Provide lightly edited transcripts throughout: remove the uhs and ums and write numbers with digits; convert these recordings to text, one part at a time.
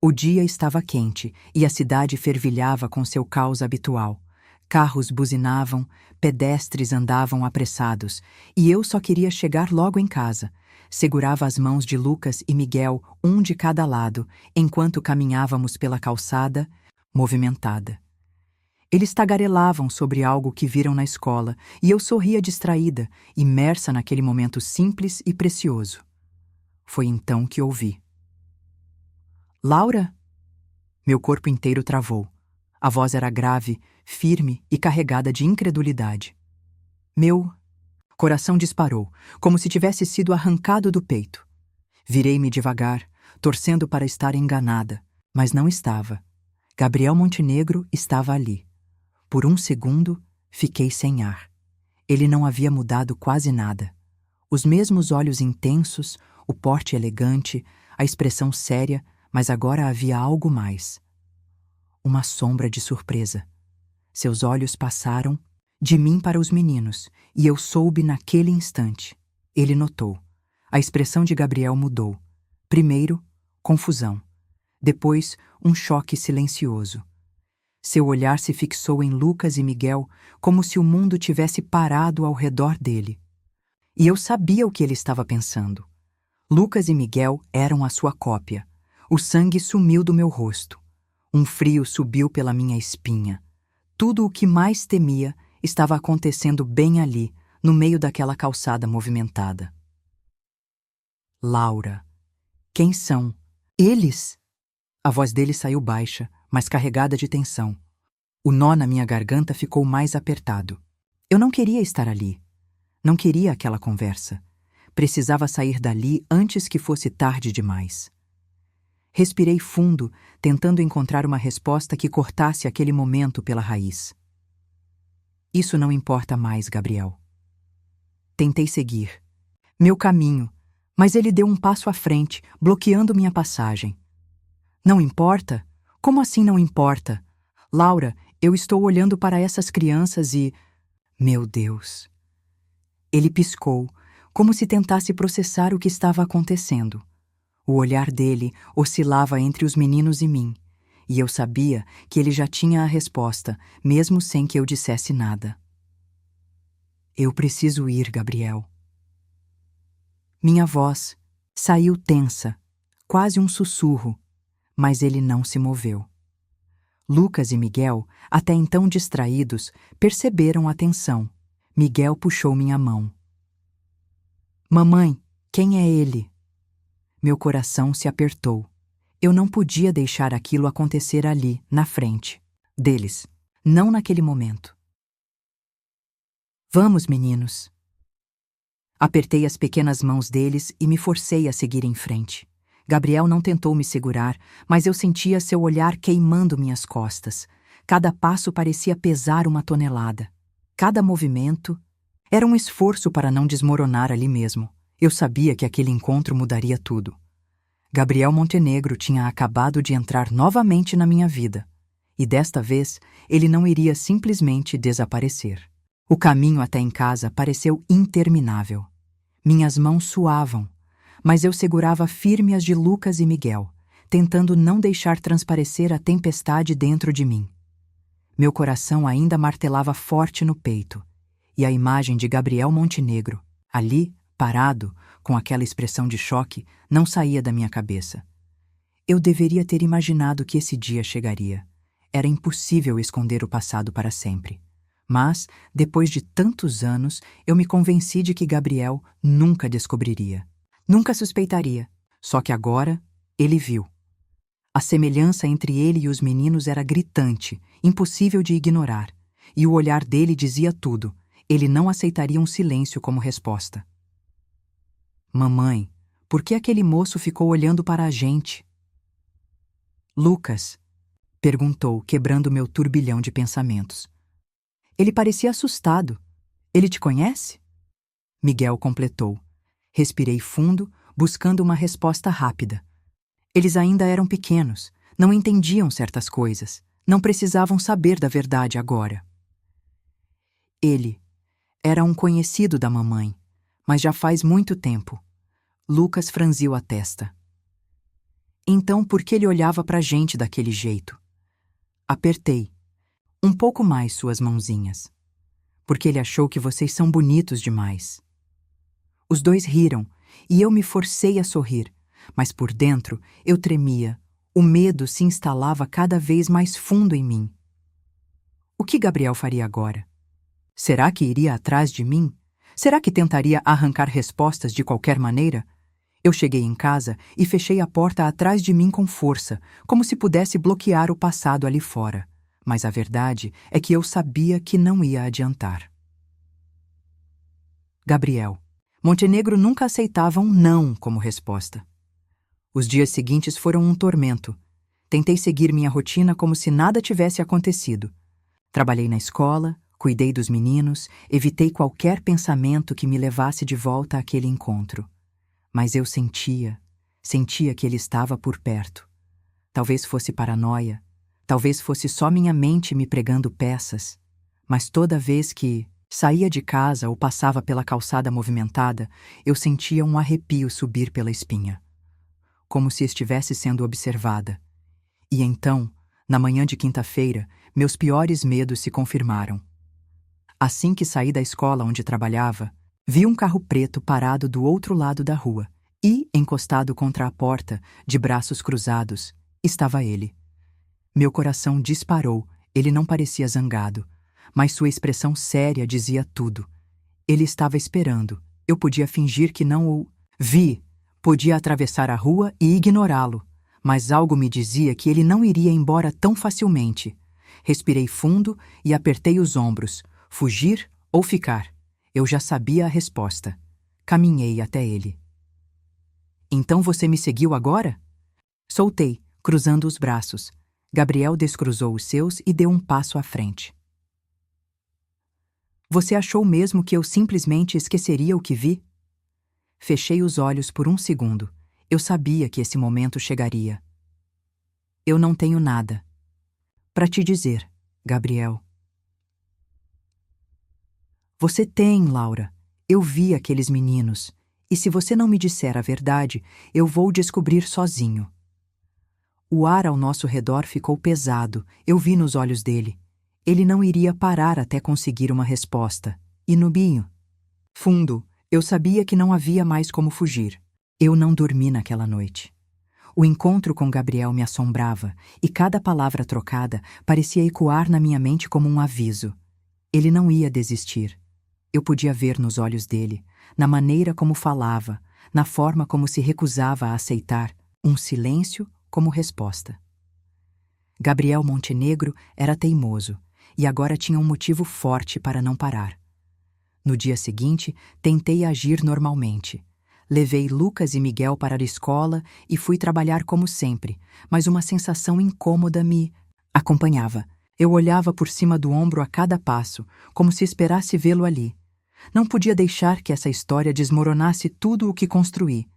O dia estava quente e a cidade fervilhava com seu caos habitual. Carros buzinavam, pedestres andavam apressados, e eu só queria chegar logo em casa. Segurava as mãos de Lucas e Miguel, um de cada lado, enquanto caminhávamos pela calçada, movimentada. Eles tagarelavam sobre algo que viram na escola, e eu sorria distraída, imersa naquele momento simples e precioso. Foi então que ouvi. Laura? Meu corpo inteiro travou. A voz era grave, firme e carregada de incredulidade. Meu coração disparou, como se tivesse sido arrancado do peito. Virei-me devagar, torcendo para estar enganada, mas não estava. Gabriel Montenegro estava ali. Por um segundo, fiquei sem ar. Ele não havia mudado quase nada. Os mesmos olhos intensos, o porte elegante, a expressão séria, mas agora havia algo mais. Uma sombra de surpresa. Seus olhos passaram de mim para os meninos, e eu soube naquele instante. Ele notou. A expressão de Gabriel mudou. Primeiro, confusão. Depois, um choque silencioso. Seu olhar se fixou em Lucas e Miguel, como se o mundo tivesse parado ao redor dele. E eu sabia o que ele estava pensando. Lucas e Miguel eram a sua cópia. O sangue sumiu do meu rosto. Um frio subiu pela minha espinha. Tudo o que mais temia estava acontecendo bem ali, no meio daquela calçada movimentada. Laura. Quem são? Eles? A voz dele saiu baixa, mas carregada de tensão. O nó na minha garganta ficou mais apertado. Eu não queria estar ali. Não queria aquela conversa. Precisava sair dali antes que fosse tarde demais. Respirei fundo, tentando encontrar uma resposta que cortasse aquele momento pela raiz. Isso não importa mais, Gabriel. Tentei seguir. Meu caminho, mas ele deu um passo à frente, bloqueando minha passagem. Não importa? Como assim não importa? Laura, eu estou olhando para essas crianças e... Meu Deus! Ele piscou, como se tentasse processar o que estava acontecendo. O olhar dele oscilava entre os meninos e mim, e eu sabia que ele já tinha a resposta, mesmo sem que eu dissesse nada. Eu preciso ir, Gabriel. Minha voz saiu tensa, quase um sussurro, mas ele não se moveu. Lucas e Miguel, até então distraídos, perceberam a tensão. Miguel puxou minha mão. Mamãe, quem é ele? Meu coração se apertou. Eu não podia deixar aquilo acontecer ali, na frente deles, não naquele momento. Vamos, meninos. Apertei as pequenas mãos deles e me forcei a seguir em frente. Gabriel não tentou me segurar, mas eu sentia seu olhar queimando minhas costas. Cada passo parecia pesar uma tonelada. Cada movimento era um esforço para não desmoronar ali mesmo. Eu sabia que aquele encontro mudaria tudo. Gabriel Montenegro tinha acabado de entrar novamente na minha vida. E desta vez, ele não iria simplesmente desaparecer. O caminho até em casa pareceu interminável. Minhas mãos suavam, mas eu segurava firme as de Lucas e Miguel, tentando não deixar transparecer a tempestade dentro de mim. Meu coração ainda martelava forte no peito, e a imagem de Gabriel Montenegro, ali, parado, com aquela expressão de choque, não saía da minha cabeça. Eu deveria ter imaginado que esse dia chegaria. Era impossível esconder o passado para sempre. Mas, depois de tantos anos, eu me convenci de que Gabriel nunca descobriria. Nunca suspeitaria. Só que agora, ele viu. A semelhança entre ele e os meninos era gritante, impossível de ignorar. E o olhar dele dizia tudo. Ele não aceitaria um silêncio como resposta. Mamãe, por que aquele moço ficou olhando para a gente? Lucas, perguntou, quebrando meu turbilhão de pensamentos. Ele parecia assustado. Ele te conhece? Miguel completou. Respirei fundo, buscando uma resposta rápida. Eles ainda eram pequenos, não entendiam certas coisas, não precisavam saber da verdade agora. Ele era um conhecido da mamãe, mas já faz muito tempo. Lucas franziu a testa. Então por que ele olhava pra gente daquele jeito? Apertei um pouco mais suas mãozinhas, porque ele achou que vocês são bonitos demais. Os dois riram e eu me forcei a sorrir, mas por dentro eu tremia. O medo se instalava cada vez mais fundo em mim. O que Gabriel faria agora? Será que iria atrás de mim? Será que tentaria arrancar respostas de qualquer maneira? Eu cheguei em casa e fechei a porta atrás de mim com força, como se pudesse bloquear o passado ali fora. Mas a verdade é que eu sabia que não ia adiantar. Gabriel. Montenegro nunca aceitava um não como resposta. Os dias seguintes foram um tormento. Tentei seguir minha rotina como se nada tivesse acontecido. Trabalhei na escola, cuidei dos meninos, evitei qualquer pensamento que me levasse de volta àquele encontro. Mas eu sentia que ele estava por perto. Talvez fosse paranoia, talvez fosse só minha mente me pregando peças, mas toda vez que saía de casa ou passava pela calçada movimentada, eu sentia um arrepio subir pela espinha, como se estivesse sendo observada. E então, na manhã de quinta-feira, meus piores medos se confirmaram. Assim que saí da escola onde trabalhava, vi um carro preto parado do outro lado da rua e, encostado contra a porta, de braços cruzados, estava ele. Meu coração disparou. Ele não parecia zangado, mas sua expressão séria dizia tudo. Ele estava esperando. Eu podia fingir que não o vi, podia atravessar a rua e ignorá-lo, mas algo me dizia que ele não iria embora tão facilmente. Respirei fundo e apertei os ombros. Fugir ou ficar? Eu já sabia a resposta. Caminhei até ele. Então você me seguiu agora? Soltei, cruzando os braços. Gabriel descruzou os seus e deu um passo à frente. Você achou mesmo que eu simplesmente esqueceria o que vi? Fechei os olhos por um segundo. Eu sabia que esse momento chegaria. Eu não tenho nada para te dizer, Gabriel. Você tem, Laura. Eu vi aqueles meninos. E se você não me disser a verdade, eu vou descobrir sozinho. O ar ao nosso redor ficou pesado. Eu vi nos olhos dele. Ele não iria parar até conseguir uma resposta. E no binho fundo, eu sabia que não havia mais como fugir. Eu não dormi naquela noite. O encontro com Gabriel me assombrava, e cada palavra trocada parecia ecoar na minha mente como um aviso. Ele não ia desistir. Eu podia ver nos olhos dele, na maneira como falava, na forma como se recusava a aceitar um silêncio como resposta. Gabriel Montenegro era teimoso, e agora tinha um motivo forte para não parar. No dia seguinte, tentei agir normalmente. Levei Lucas e Miguel para a escola e fui trabalhar como sempre, mas uma sensação incômoda me acompanhava. Eu olhava por cima do ombro a cada passo, como se esperasse vê-lo ali. Não podia deixar que essa história desmoronasse tudo o que construí.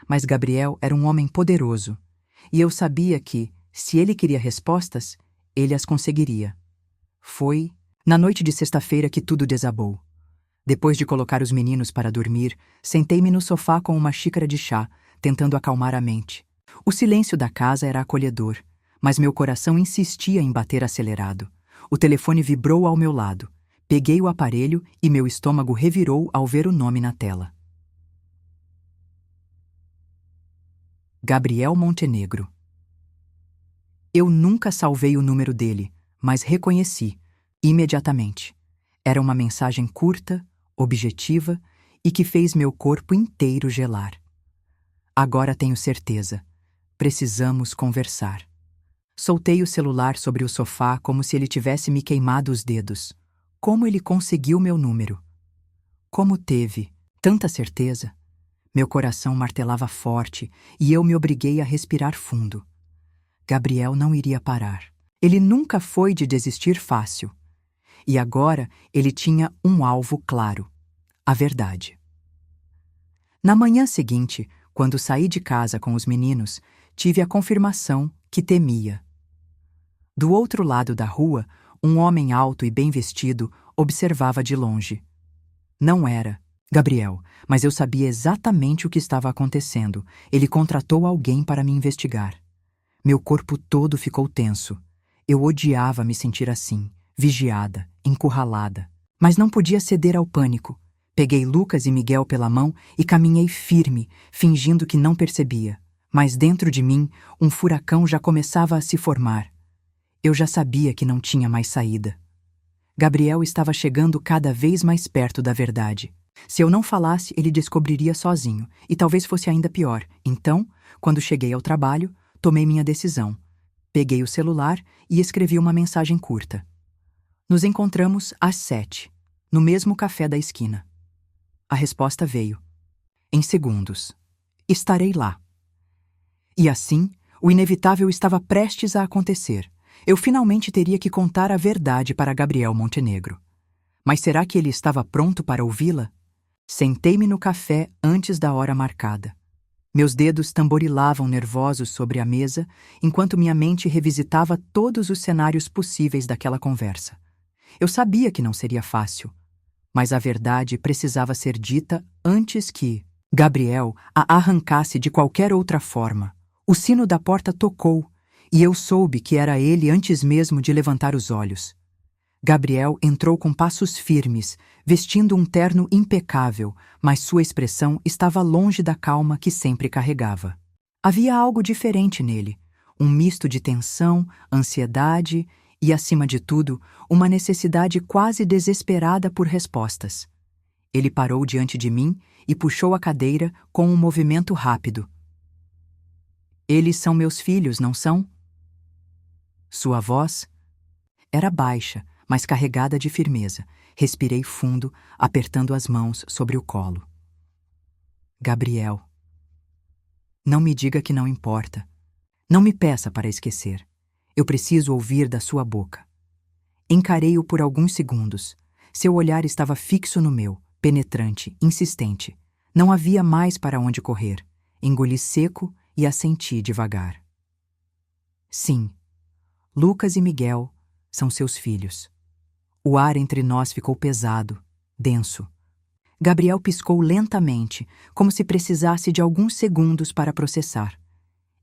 Mas Gabriel era um homem poderoso, e eu sabia que, se ele queria respostas, ele as conseguiria. Foi na noite de sexta-feira que tudo desabou. Depois de colocar os meninos para dormir, sentei-me no sofá com uma xícara de chá, tentando acalmar a mente. O silêncio da casa era acolhedor, mas meu coração insistia em bater acelerado. O telefone vibrou ao meu lado. Peguei o aparelho e meu estômago revirou ao ver o nome na tela. Gabriel Montenegro. Eu nunca salvei o número dele, mas reconheci, imediatamente. Era uma mensagem curta, objetiva e que fez meu corpo inteiro gelar. Agora tenho certeza. Precisamos conversar. Soltei o celular sobre o sofá como se ele tivesse me queimado os dedos. Como ele conseguiu meu número? Como teve tanta certeza? Meu coração martelava forte e eu me obriguei a respirar fundo. Gabriel não iria parar. Ele nunca foi de desistir fácil. E agora ele tinha um alvo claro: a verdade. Na manhã seguinte, quando saí de casa com os meninos, tive a confirmação que temia. Do outro lado da rua, um homem alto e bem vestido observava de longe. Não era Gabriel, mas eu sabia exatamente o que estava acontecendo. Ele contratou alguém para me investigar. Meu corpo todo ficou tenso. Eu odiava me sentir assim, vigiada, encurralada. Mas não podia ceder ao pânico. Peguei Lucas e Miguel pela mão e caminhei firme, fingindo que não percebia. Mas dentro de mim, um furacão já começava a se formar. Eu já sabia que não tinha mais saída. Gabriel estava chegando cada vez mais perto da verdade. Se eu não falasse, ele descobriria sozinho, e talvez fosse ainda pior. Então, quando cheguei ao trabalho, tomei minha decisão. Peguei o celular e escrevi uma mensagem curta. Nos encontramos às 7, no mesmo café da esquina. A resposta veio. Em segundos. Estarei lá. E assim, o inevitável estava prestes a acontecer. Eu finalmente teria que contar a verdade para Gabriel Montenegro. Mas será que ele estava pronto para ouvi-la? Sentei-me no café antes da hora marcada. Meus dedos tamborilavam nervosos sobre a mesa, enquanto minha mente revisitava todos os cenários possíveis daquela conversa. Eu sabia que não seria fácil, mas a verdade precisava ser dita antes que Gabriel a arrancasse de qualquer outra forma. O sino da porta tocou, e eu soube que era ele antes mesmo de levantar os olhos. Gabriel entrou com passos firmes, vestindo um terno impecável, mas sua expressão estava longe da calma que sempre carregava. Havia algo diferente nele, um misto de tensão, ansiedade e, acima de tudo, uma necessidade quase desesperada por respostas. Ele parou diante de mim e puxou a cadeira com um movimento rápido. Eles são meus filhos, não são? Sua voz era baixa, mas carregada de firmeza. Respirei fundo, apertando as mãos sobre o colo. Gabriel. Não me diga que não importa. Não me peça para esquecer. Eu preciso ouvir da sua boca. Encarei-o por alguns segundos. Seu olhar estava fixo no meu, penetrante, insistente. Não havia mais para onde correr. Engoli seco e assenti devagar. Sim, Lucas e Miguel são seus filhos. O ar entre nós ficou pesado, denso. Gabriel piscou lentamente, como se precisasse de alguns segundos para processar.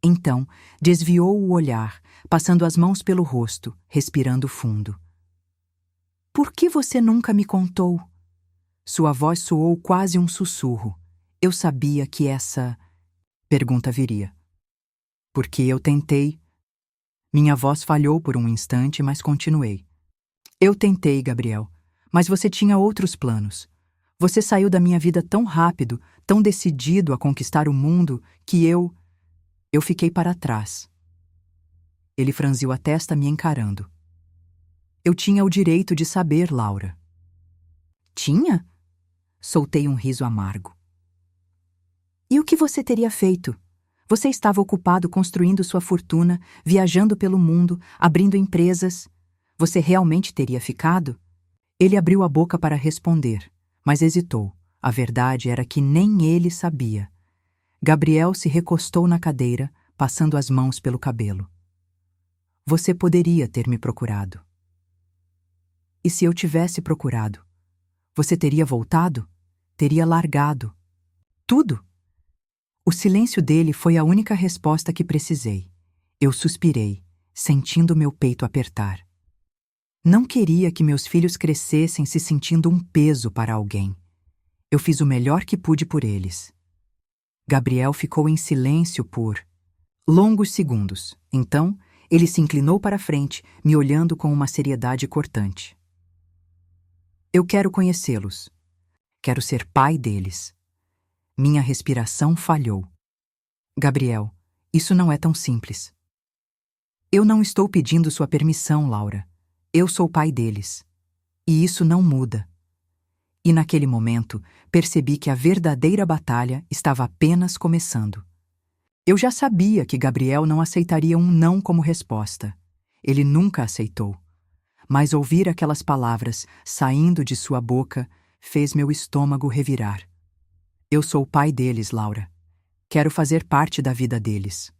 Então, desviou o olhar, passando as mãos pelo rosto, respirando fundo. Por que você nunca me contou? Sua voz soou quase um sussurro. Eu sabia que essa pergunta viria. Porque eu tentei. Minha voz falhou por um instante, mas continuei. Eu tentei, Gabriel, mas você tinha outros planos. Você saiu da minha vida tão rápido, tão decidido a conquistar o mundo, que eu fiquei para trás. Ele franziu a testa me encarando. Eu tinha o direito de saber, Laura. Tinha? Soltei um riso amargo. E o que você teria feito? Você estava ocupado construindo sua fortuna, viajando pelo mundo, abrindo empresas. Você realmente teria ficado? Ele abriu a boca para responder, mas hesitou. A verdade era que nem ele sabia. Gabriel se recostou na cadeira, passando as mãos pelo cabelo. Você poderia ter me procurado. E se eu tivesse procurado? Você teria voltado? Teria largado? Tudo? O silêncio dele foi a única resposta que precisei. Eu suspirei, sentindo meu peito apertar. Não queria que meus filhos crescessem se sentindo um peso para alguém. Eu fiz o melhor que pude por eles. Gabriel ficou em silêncio por longos segundos. Então, ele se inclinou para a frente, me olhando com uma seriedade cortante. Eu quero conhecê-los. Quero ser pai deles. Minha respiração falhou. Gabriel, isso não é tão simples. Eu não estou pedindo sua permissão, Laura. Eu sou pai deles. E isso não muda. E naquele momento, percebi que a verdadeira batalha estava apenas começando. Eu já sabia que Gabriel não aceitaria um não como resposta. Ele nunca aceitou. Mas ouvir aquelas palavras saindo de sua boca fez meu estômago revirar. Eu sou o pai deles, Laura. Quero fazer parte da vida deles.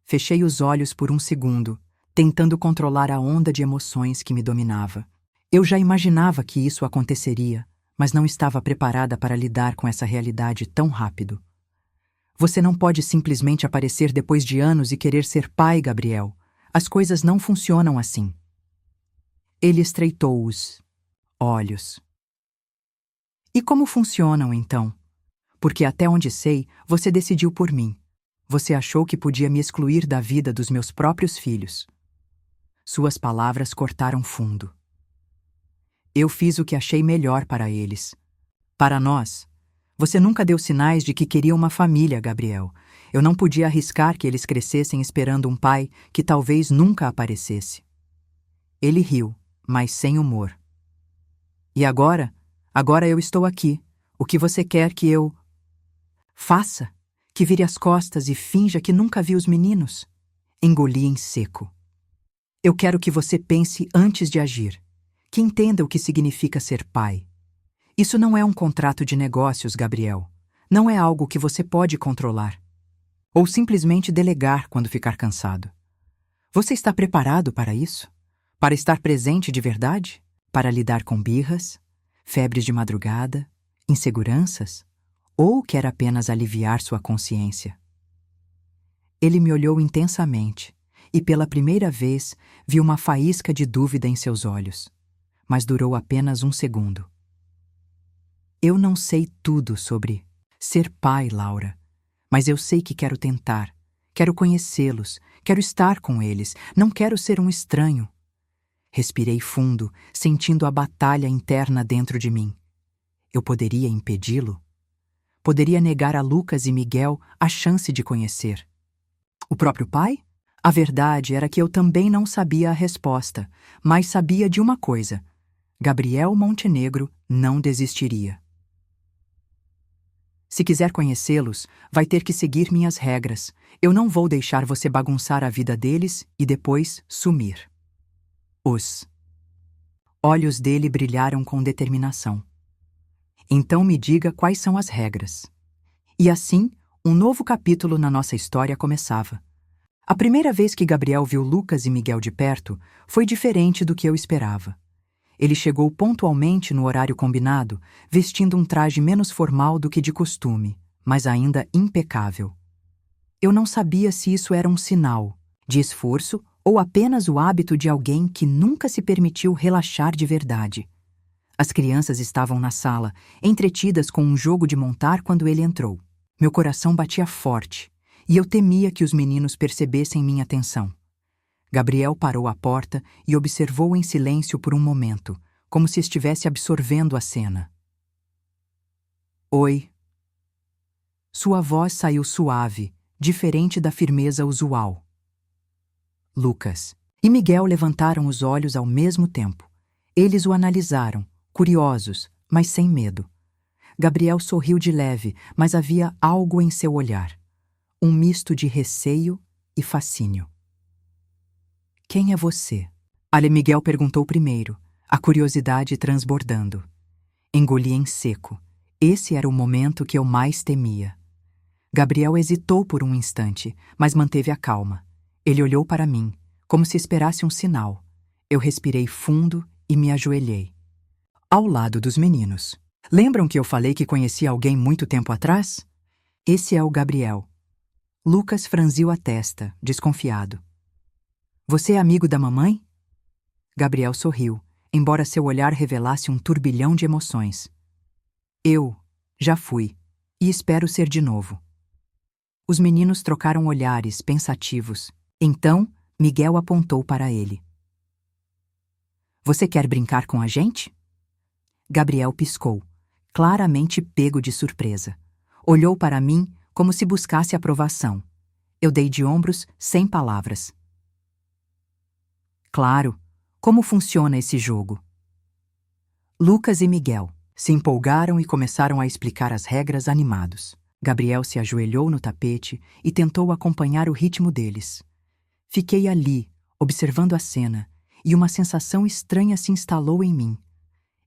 Fechei os olhos por um segundo, tentando controlar a onda de emoções que me dominava. Eu já imaginava que isso aconteceria, mas não estava preparada para lidar com essa realidade tão rápido. Você não pode simplesmente aparecer depois de anos e querer ser pai, Gabriel. As coisas não funcionam assim. Ele estreitou os olhos. E como funcionam, então? Porque até onde sei, você decidiu por mim. Você achou que podia me excluir da vida dos meus próprios filhos. Suas palavras cortaram fundo. Eu fiz o que achei melhor para eles. Para nós. Você nunca deu sinais de que queria uma família, Gabriel. Eu não podia arriscar que eles crescessem esperando um pai que talvez nunca aparecesse. Ele riu, mas sem humor. E agora? Agora eu estou aqui. O que você quer que eu faça? Que vire as costas e finja que nunca vi os meninos? Engoli em seco. Eu quero que você pense antes de agir. Que entenda o que significa ser pai. Isso não é um contrato de negócios, Gabriel. Não é algo que você pode controlar. Ou simplesmente delegar quando ficar cansado. Você está preparado para isso? Para estar presente de verdade? Para lidar com birras, febres de madrugada, inseguranças? Ou quer apenas aliviar sua consciência? Ele me olhou intensamente e pela primeira vez vi uma faísca de dúvida em seus olhos. Mas durou apenas um segundo. Eu não sei tudo sobre ser pai, Laura, mas eu sei que quero tentar. Quero conhecê-los, quero estar com eles, não quero ser um estranho. Respirei fundo, sentindo a batalha interna dentro de mim. Eu poderia impedi-lo? Poderia negar a Lucas e Miguel a chance de conhecer o próprio pai? A verdade era que eu também não sabia a resposta, mas sabia de uma coisa: Gabriel Montenegro não desistiria. Se quiser conhecê-los, vai ter que seguir minhas regras. Eu não vou deixar você bagunçar a vida deles e depois sumir. Os olhos dele brilharam com determinação. Então me diga quais são as regras. E assim, um novo capítulo na nossa história começava. A primeira vez que Gabriel viu Lucas e Miguel de perto foi diferente do que eu esperava. Ele chegou pontualmente no horário combinado, vestindo um traje menos formal do que de costume, mas ainda impecável. Eu não sabia se isso era um sinal de esforço ou apenas o hábito de alguém que nunca se permitiu relaxar de verdade. As crianças estavam na sala, entretidas com um jogo de montar quando ele entrou. Meu coração batia forte, e eu temia que os meninos percebessem minha atenção. Gabriel parou à porta e observou em silêncio por um momento, como se estivesse absorvendo a cena. Oi. Sua voz saiu suave, diferente da firmeza usual. Lucas e Miguel levantaram os olhos ao mesmo tempo. Eles o analisaram, curiosos, mas sem medo. Gabriel sorriu de leve, mas havia algo em seu olhar. Um misto de receio e fascínio. Quem é você? Miguel perguntou primeiro, a curiosidade transbordando. Engoli em seco. Esse era o momento que eu mais temia. Gabriel hesitou por um instante, mas manteve a calma. Ele olhou para mim, como se esperasse um sinal. Eu respirei fundo e me ajoelhei. Ao lado dos meninos. Lembram que eu falei que conhecia alguém muito tempo atrás? Esse é o Gabriel. Lucas franziu a testa, desconfiado. Você é amigo da mamãe? Gabriel sorriu, embora seu olhar revelasse um turbilhão de emoções. Eu já fui, e espero ser de novo. Os meninos trocaram olhares, pensativos. Então, Miguel apontou para ele. Você quer brincar com a gente? Gabriel piscou, claramente pego de surpresa. Olhou para mim como se buscasse aprovação. Eu dei de ombros, sem palavras. Claro, como funciona esse jogo? Lucas e Miguel se empolgaram e começaram a explicar as regras animados. Gabriel se ajoelhou no tapete e tentou acompanhar o ritmo deles. Fiquei ali, observando a cena, e uma sensação estranha se instalou em mim.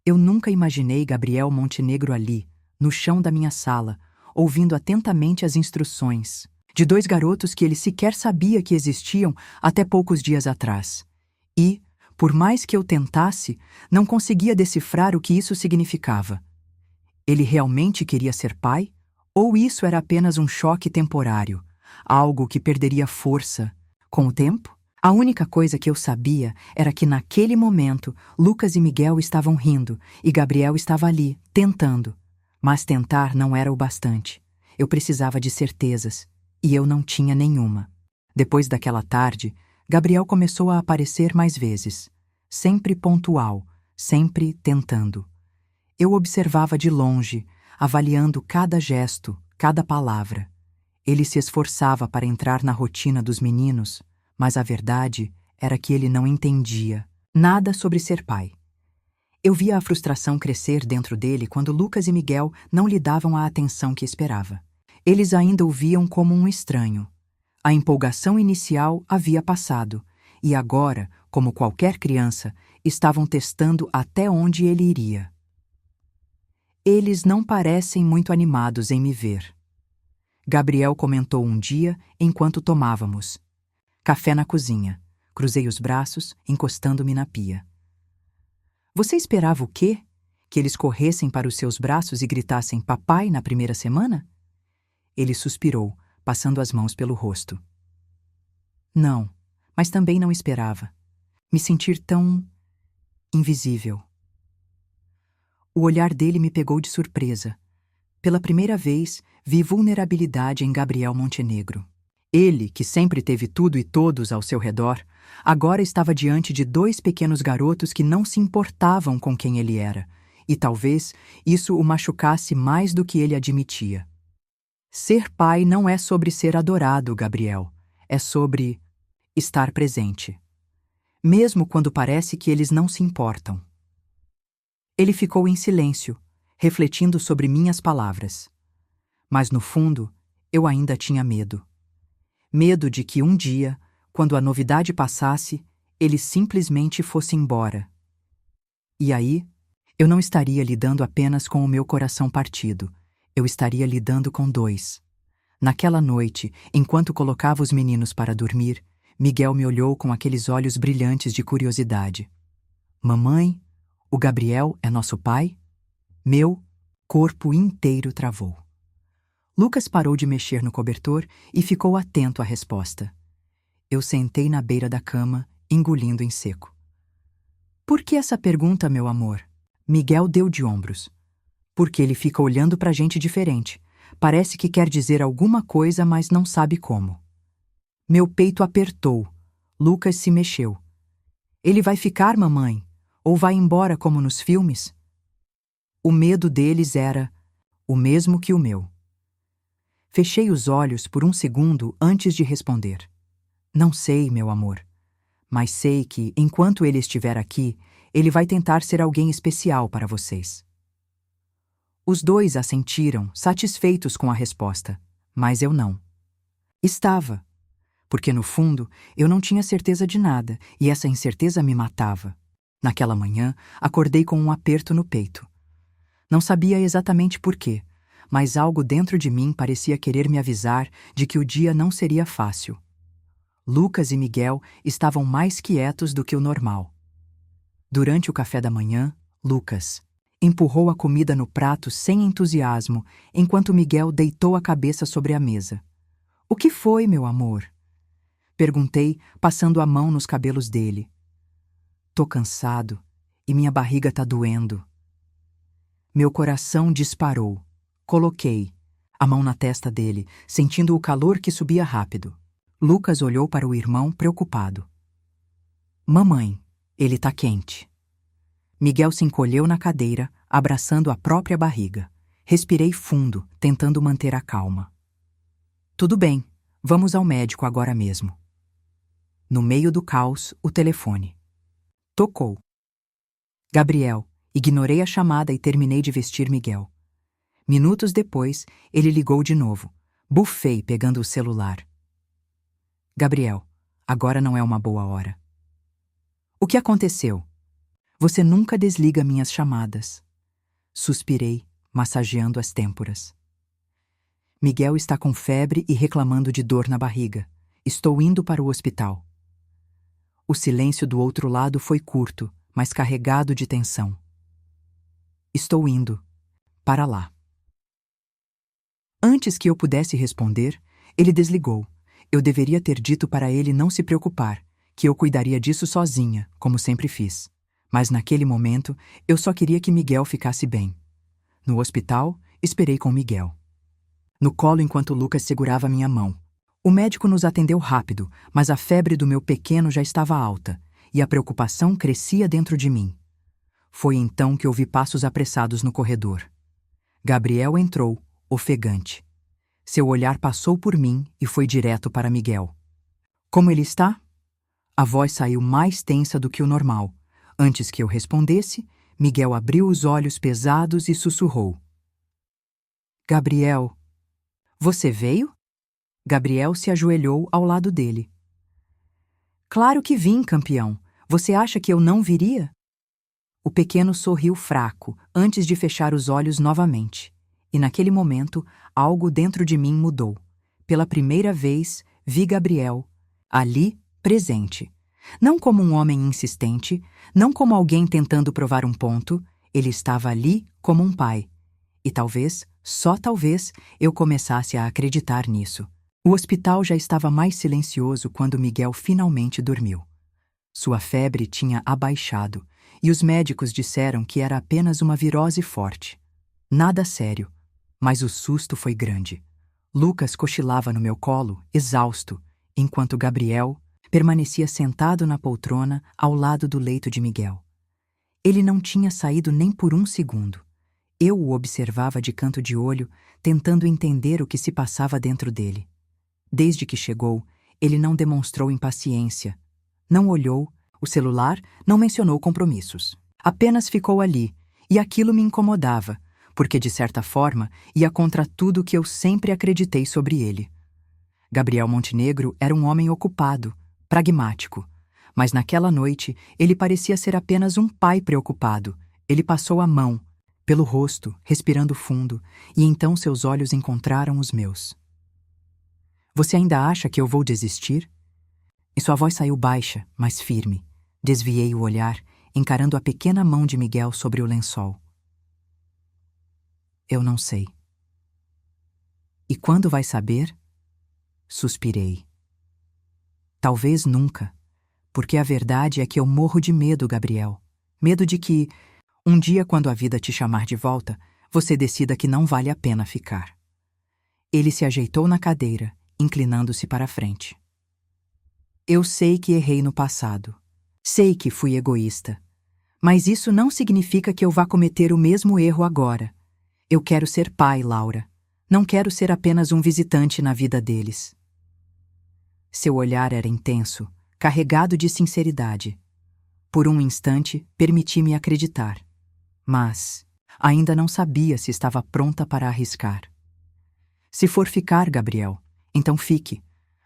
Eu nunca imaginei Gabriel Montenegro ali, no chão da minha sala, ouvindo atentamente as instruções de dois garotos que ele sequer sabia que existiam até poucos dias atrás. E, por mais que eu tentasse, não conseguia decifrar o que isso significava. Ele realmente queria ser pai? Ou isso era apenas um choque temporário, algo que perderia força com o tempo? A única coisa que eu sabia era que naquele momento Lucas e Miguel estavam rindo e Gabriel estava ali, tentando. Mas tentar não era o bastante. Eu precisava de certezas, e eu não tinha nenhuma. Depois daquela tarde, Gabriel começou a aparecer mais vezes. Sempre pontual, sempre tentando. Eu observava de longe, avaliando cada gesto, cada palavra. Ele se esforçava para entrar na rotina dos meninos, mas a verdade era que ele não entendia nada sobre ser pai. Eu via a frustração crescer dentro dele quando Lucas e Miguel não lhe davam a atenção que esperava. Eles ainda o viam como um estranho. A empolgação inicial havia passado, e agora, como qualquer criança, estavam testando até onde ele iria. Eles não parecem muito animados em me ver. Gabriel comentou um dia enquanto tomávamos café na cozinha. Cruzei os braços, encostando-me na pia. Você esperava o quê? Que eles corressem para os seus braços e gritassem papai na primeira semana? Ele suspirou, passando as mãos pelo rosto. Não, mas também não esperava. Me sentir tão invisível. O olhar dele me pegou de surpresa. Pela primeira vez, vi vulnerabilidade em Gabriel Montenegro. Ele, que sempre teve tudo e todos ao seu redor, agora estava diante de dois pequenos garotos que não se importavam com quem ele era, e talvez isso o machucasse mais do que ele admitia. Ser pai não é sobre ser adorado, Gabriel. É sobre estar presente. Mesmo quando parece que eles não se importam. Ele ficou em silêncio, refletindo sobre minhas palavras. Mas no fundo, eu ainda tinha medo. Medo de que um dia, quando a novidade passasse, ele simplesmente fosse embora. E aí, eu não estaria lidando apenas com o meu coração partido. Eu estaria lidando com dois. Naquela noite, enquanto colocava os meninos para dormir, Miguel me olhou com aqueles olhos brilhantes de curiosidade. Mamãe, o Gabriel é nosso pai? Meu corpo inteiro travou. Lucas parou de mexer no cobertor e ficou atento à resposta. Eu sentei na beira da cama, engolindo em seco. Por que essa pergunta, meu amor? Miguel deu de ombros. Porque ele fica olhando pra gente diferente. Parece que quer dizer alguma coisa, mas não sabe como. Meu peito apertou. Lucas se mexeu. Ele vai ficar, mamãe? Ou vai embora como nos filmes? O medo deles era o mesmo que o meu. Fechei os olhos por um segundo antes de responder. Não sei, meu amor. Mas sei que, enquanto ele estiver aqui, ele vai tentar ser alguém especial para vocês. Os dois assentiram, satisfeitos com a resposta, mas eu não. Estava, porque no fundo eu não tinha certeza de nada e essa incerteza me matava. Naquela manhã, acordei com um aperto no peito. Não sabia exatamente por quê, mas algo dentro de mim parecia querer me avisar de que o dia não seria fácil. Lucas e Miguel estavam mais quietos do que o normal. Durante o café da manhã, Lucas empurrou a comida no prato sem entusiasmo, enquanto Miguel deitou a cabeça sobre a mesa. O que foi, meu amor? Perguntei, passando a mão nos cabelos dele. Tô cansado e minha barriga tá doendo. Meu coração disparou. Coloquei a mão na testa dele, sentindo o calor que subia rápido. Lucas olhou para o irmão preocupado. Mamãe, ele tá quente. Miguel se encolheu na cadeira, abraçando a própria barriga. Respirei fundo, tentando manter a calma. Tudo bem, vamos ao médico agora mesmo. No meio do caos, o telefone. Tocou. Gabriel, ignorei a chamada e terminei de vestir Miguel. Minutos depois, ele ligou de novo. Bufei pegando o celular. Gabriel, agora não é uma boa hora. O que aconteceu? Você nunca desliga minhas chamadas. Suspirei, massageando as têmporas. Miguel está com febre e reclamando de dor na barriga. Estou indo para o hospital. O silêncio do outro lado foi curto, mas carregado de tensão. Estou indo. Para lá. Antes que eu pudesse responder, ele desligou. Eu deveria ter dito para ele não se preocupar, que eu cuidaria disso sozinha, como sempre fiz. Mas naquele momento, eu só queria que Miguel ficasse bem. No hospital, esperei com Miguel no colo enquanto Lucas segurava minha mão. O médico nos atendeu rápido, mas a febre do meu pequeno já estava alta, e a preocupação crescia dentro de mim. Foi então que ouvi passos apressados no corredor. Gabriel entrou, ofegante. Seu olhar passou por mim e foi direto para Miguel. Como ele está? A voz saiu mais tensa do que o normal. Antes que eu respondesse, Miguel abriu os olhos pesados e sussurrou. Gabriel, você veio? Gabriel se ajoelhou ao lado dele. Claro que vim, campeão. Você acha que eu não viria? O pequeno sorriu fraco, antes de fechar os olhos novamente. E naquele momento, algo dentro de mim mudou. Pela primeira vez, vi Gabriel, ali, presente. Não como um homem insistente, não como alguém tentando provar um ponto, ele estava ali como um pai. E talvez, só talvez, eu começasse a acreditar nisso. O hospital já estava mais silencioso quando Miguel finalmente dormiu. Sua febre tinha abaixado, e os médicos disseram que era apenas uma virose forte. Nada sério, mas o susto foi grande. Lucas cochilava no meu colo, exausto, enquanto Gabriel permanecia sentado na poltrona ao lado do leito de Miguel. Ele não tinha saído nem por um segundo. Eu o observava de canto de olho, tentando entender o que se passava dentro dele. Desde que chegou, ele não demonstrou impaciência. Não olhou, o celular não mencionou compromissos. Apenas ficou ali, e aquilo me incomodava, porque de certa forma ia contra tudo que eu sempre acreditei sobre ele. Gabriel Montenegro era um homem ocupado, pragmático. Mas naquela noite, ele parecia ser apenas um pai preocupado. Ele passou a mão pelo rosto, respirando fundo, e então seus olhos encontraram os meus. Você ainda acha que eu vou desistir? E sua voz saiu baixa, mas firme. Desviei o olhar, encarando a pequena mão de Miguel sobre o lençol. Eu não sei. E quando vai saber? Suspirei. Talvez nunca, porque a verdade é que eu morro de medo, Gabriel. Medo de que, um dia quando a vida te chamar de volta, você decida que não vale a pena ficar. Ele se ajeitou na cadeira, inclinando-se para a frente. Eu sei que errei no passado. Sei que fui egoísta. Mas isso não significa que eu vá cometer o mesmo erro agora. Eu quero ser pai, Laura. Não quero ser apenas um visitante na vida deles. Seu olhar era intenso, carregado de sinceridade. Por um instante, permiti-me acreditar. Mas ainda não sabia se estava pronta para arriscar. Se for ficar, Gabriel, então fique.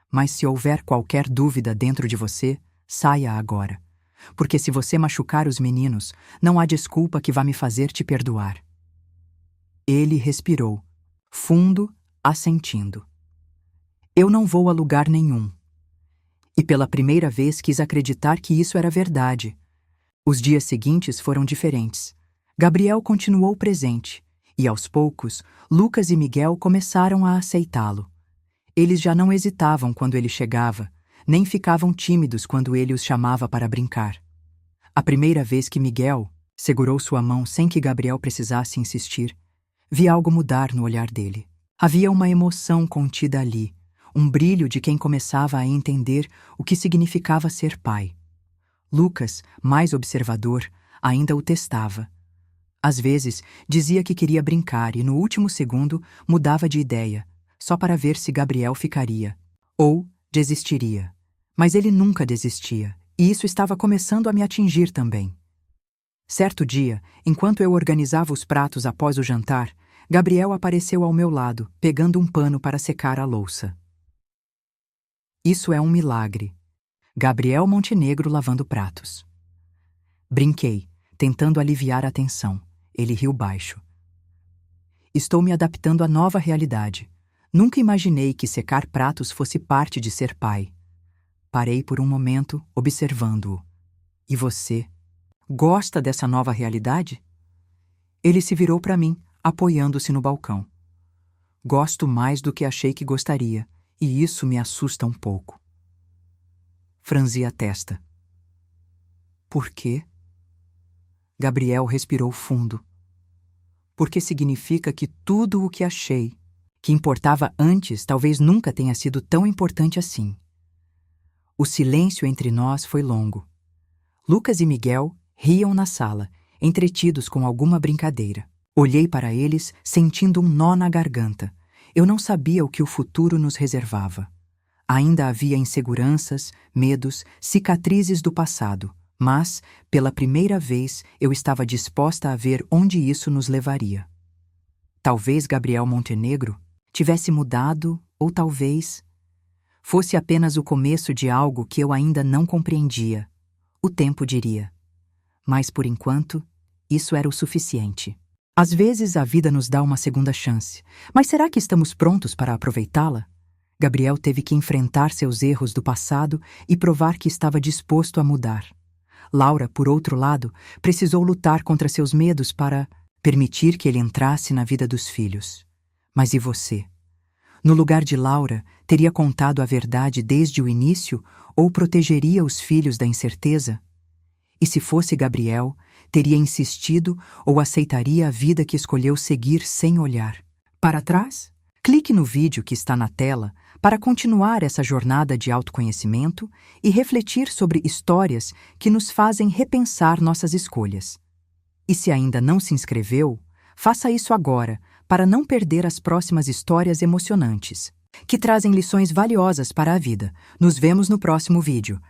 Mas se houver qualquer dúvida dentro de você, saia agora. Porque se você machucar os meninos, não há desculpa que vá me fazer te perdoar. Ele respirou, fundo, assentindo. Eu não vou a lugar nenhum. E pela primeira vez quis acreditar que isso era verdade. Os dias seguintes foram diferentes. Gabriel continuou presente, e aos poucos, Lucas e Miguel começaram a aceitá-lo. Eles já não hesitavam quando ele chegava, nem ficavam tímidos quando ele os chamava para brincar. A primeira vez que Miguel segurou sua mão sem que Gabriel precisasse insistir, vi algo mudar no olhar dele. Havia uma emoção contida ali, um brilho de quem começava a entender o que significava ser pai. Lucas, mais observador, ainda o testava. Às vezes, dizia que queria brincar e no último segundo mudava de ideia, só para ver se Gabriel ficaria. Ou desistiria. Mas ele nunca desistia, e isso estava começando a me atingir também. Certo dia, enquanto eu organizava os pratos após o jantar, Gabriel apareceu ao meu lado, pegando um pano para secar a louça. Isso é um milagre. Gabriel Montenegro lavando pratos. Brinquei, tentando aliviar a tensão. Ele riu baixo. Estou me adaptando à nova realidade. Nunca imaginei que secar pratos fosse parte de ser pai. Parei por um momento, observando-o. E você? Gosta dessa nova realidade? Ele se virou para mim, apoiando-se no balcão. Gosto mais do que achei que gostaria, e isso me assusta um pouco. Franzi a testa. Por quê? Gabriel respirou fundo. Porque significa que tudo o que achei, que importava antes, talvez nunca tenha sido tão importante assim. O silêncio entre nós foi longo. Lucas e Miguel riam na sala, entretidos com alguma brincadeira. Olhei para eles, sentindo um nó na garganta. Eu não sabia o que o futuro nos reservava. Ainda havia inseguranças, medos, cicatrizes do passado, mas, pela primeira vez, eu estava disposta a ver onde isso nos levaria. Talvez Gabriel Montenegro tivesse mudado, ou talvez fosse apenas o começo de algo que eu ainda não compreendia. O tempo diria. Mas, por enquanto, isso era o suficiente. Às vezes a vida nos dá uma segunda chance, mas será que estamos prontos para aproveitá-la? Gabriel teve que enfrentar seus erros do passado e provar que estava disposto a mudar. Laura, por outro lado, precisou lutar contra seus medos para permitir que ele entrasse na vida dos filhos. Mas e você? No lugar de Laura, teria contado a verdade desde o início ou protegeria os filhos da incerteza? E se fosse Gabriel, teria insistido ou aceitaria a vida que escolheu seguir sem olhar para trás? Clique no vídeo que está na tela para continuar essa jornada de autoconhecimento e refletir sobre histórias que nos fazem repensar nossas escolhas. E se ainda não se inscreveu, faça isso agora para não perder as próximas histórias emocionantes, que trazem lições valiosas para a vida. Nos vemos no próximo vídeo.